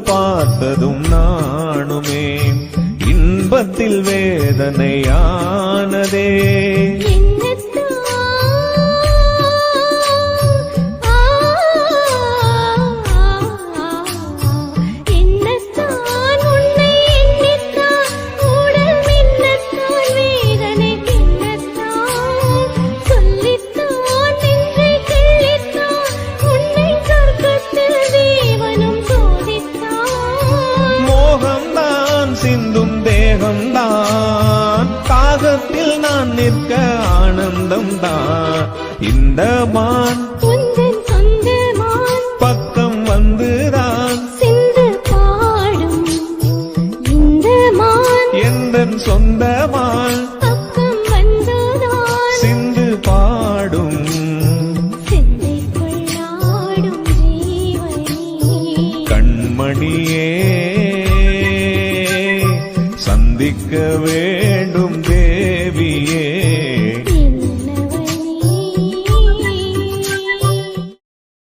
பார்த்ததும் நானுமே இன்பத்தில் வேதனையானதே. சிந்தும் தேகம்தான் தாகத்தில் நான் நிற்க ஆனந்தம்தான். இந்த மான் பக்கம் வந்துதான் சிந்து பாடும். இந்த மான் எந்தன் சொந்தமான் பக்கம் வந்துதான் சிந்து பாடும். சிந்தைக்குள் ஆடும் ஜீவனே கண்மணியே சந்திக்க வேண்டும்.